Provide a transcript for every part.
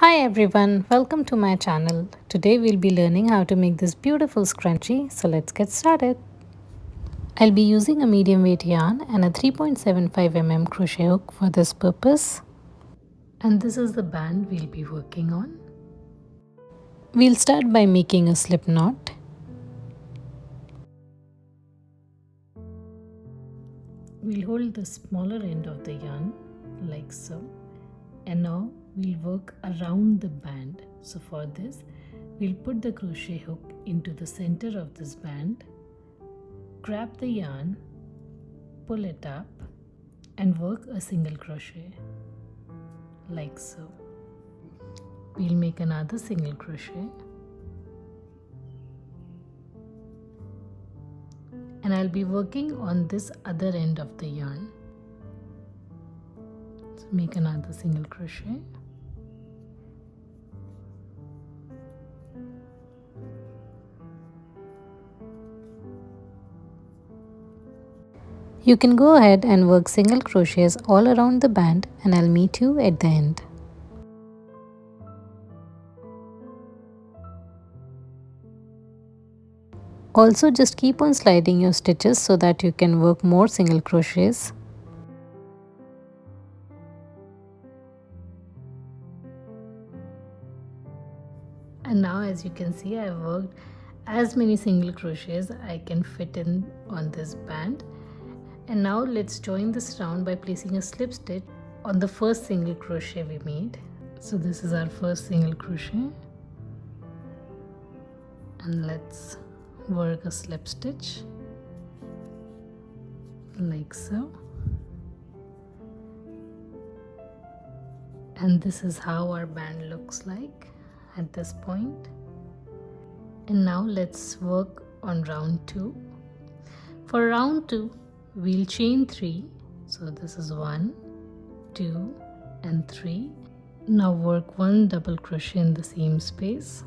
Hi everyone, welcome to my channel. Today we'll be learning how to make this beautiful scrunchie, so let's get started. I'll be using a medium weight yarn and a 3.75 mm crochet hook for this purpose. And this is the band we'll be working on. We'll start by making a slip knot. We'll hold the smaller end of the yarn like so. And now we'll work around the band. So for this, we'll put the crochet hook into the center of this band, grab the yarn, pull it up and work a single crochet like so. We'll make another single crochet and I'll be working on this other end of the yarn. So make another single crochet. You can go ahead and work single crochets all around the band and I'll meet you at the end. Also just keep on sliding your stitches so that you can work more single crochets. And now as you can see, I've worked as many single crochets I can fit in on this band. And now let's join this round by placing a slip stitch on the first single crochet we made. So this is our first single crochet. And let's work a slip stitch like so. And this is how our band looks like at this point. And now let's work on round 2. For round 2, we'll chain 3. So this is 1, 2 and 3. Now work 1 double crochet in the same space.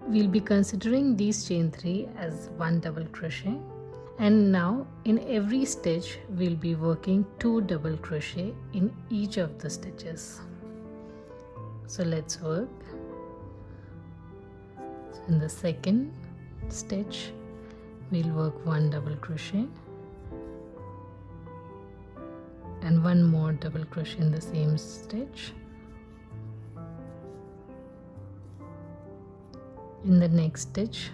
We'll be considering these chain 3 as 1 double crochet. And now in every stitch we'll be working 2 double crochet in each of the stitches. So let's work. So in the second stitch we'll work 1 double crochet and 1 more double crochet in the same stitch. In the next stitch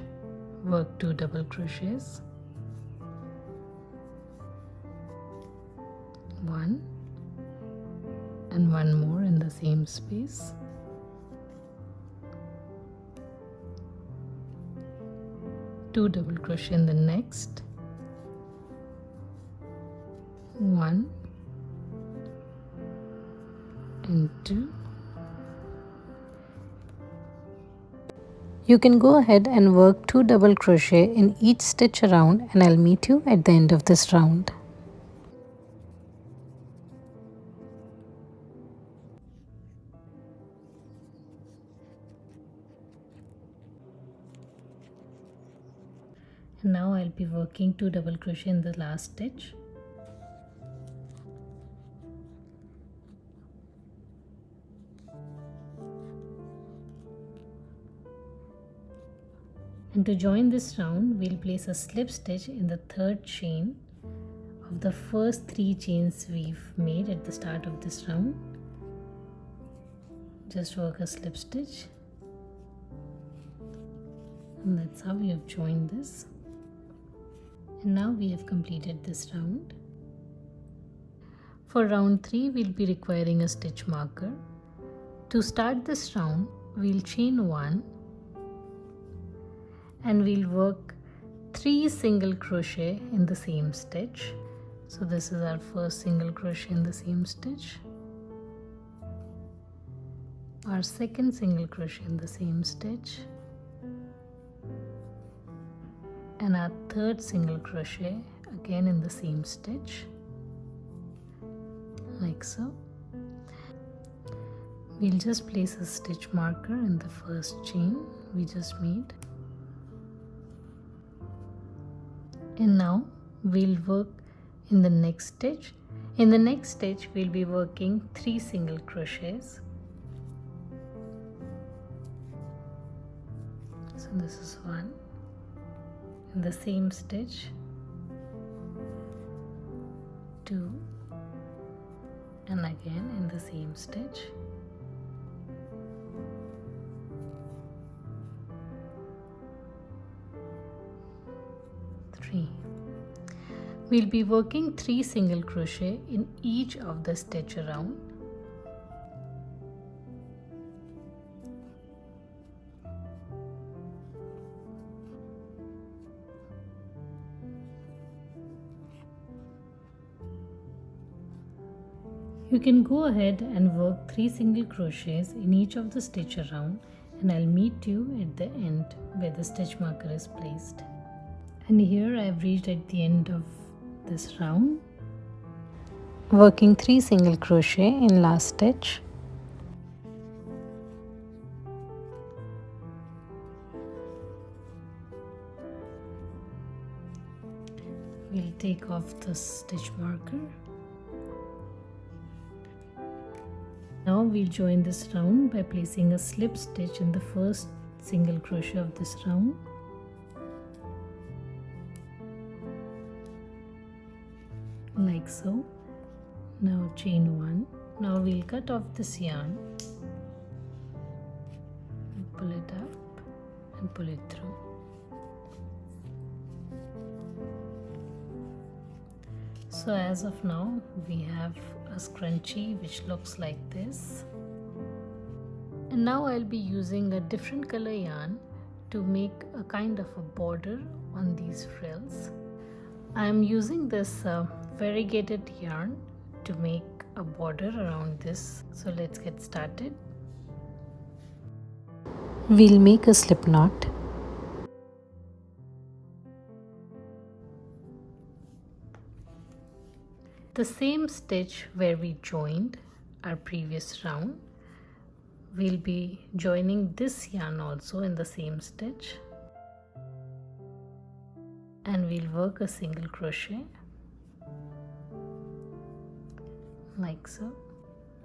work 2 double crochets, 1 and 1 more in the same space. Two double crochet in the next, 1 and 2. You can go ahead and work 2 double crochet in each stitch around and I'll meet you at the end of this round. And now I'll be working 2 double crochet in the last stitch. And to join this round, we'll place a slip stitch in the third chain of the first 3 chains we've made at the start of this round. Just work a slip stitch. And that's how we have joined this. And now we have completed this round. For round 3, we'll be requiring a stitch marker. To start this round, we'll chain 1 and we'll work 3 single crochet in the same stitch. So this is our first single crochet in the same stitch, our second single crochet in the same stitch, and our third single crochet again in the same stitch like so. We'll just place a stitch marker in the first chain we just made. And now we'll work in the next stitch. In the next stitch we'll be working 3 single crochets. So this is one. In the same stitch, 2, and again in the same stitch, 3. We'll be working 3 single crochet in each of the stitch around. You can go ahead and work 3 single crochets in each of the stitch around, and I'll meet you at the end where the stitch marker is placed. And here I've reached at the end of this round, working 3 single crochet in last stitch. We'll take off the stitch marker. Now we'll join this round by placing a slip stitch in the first single crochet of this round. Like so. Now chain 1. Now we'll cut off this yarn, pull it up and pull it through. So as of now we have a scrunchie which looks like this. And now I'll be using a different color yarn to make a kind of a border on these frills. I'm using this variegated yarn to make a border around this. So let's get started. We'll make a slip knot. The same stitch where we joined our previous round, we'll be joining this yarn also in the same stitch, and we'll work a single crochet like so.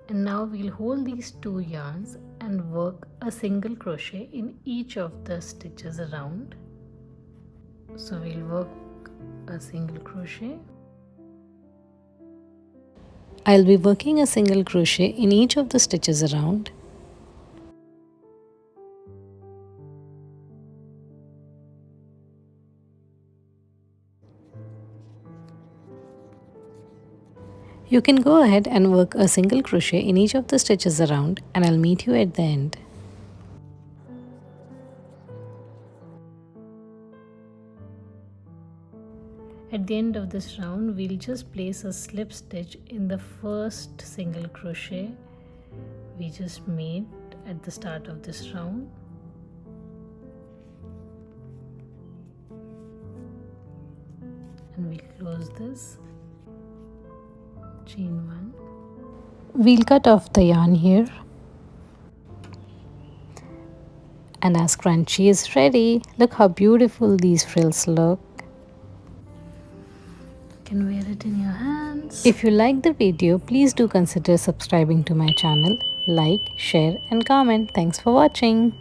And now we'll hold these 2 yarns and work a single crochet in each of the stitches around. So we'll work a single crochet. I'll be working a single crochet in each of the stitches around. You can go ahead and work a single crochet in each of the stitches around, and I'll meet you at the end. At the end of this round, we'll just place a slip stitch in the first single crochet we just made at the start of this round. And we'll close this. Chain 1. We'll cut off the yarn here. And our scrunchie is ready. Look how beautiful these frills look. You can wear it in your hands. If you like the video, please do consider subscribing to my channel. Like, share and comment. Thanks for watching.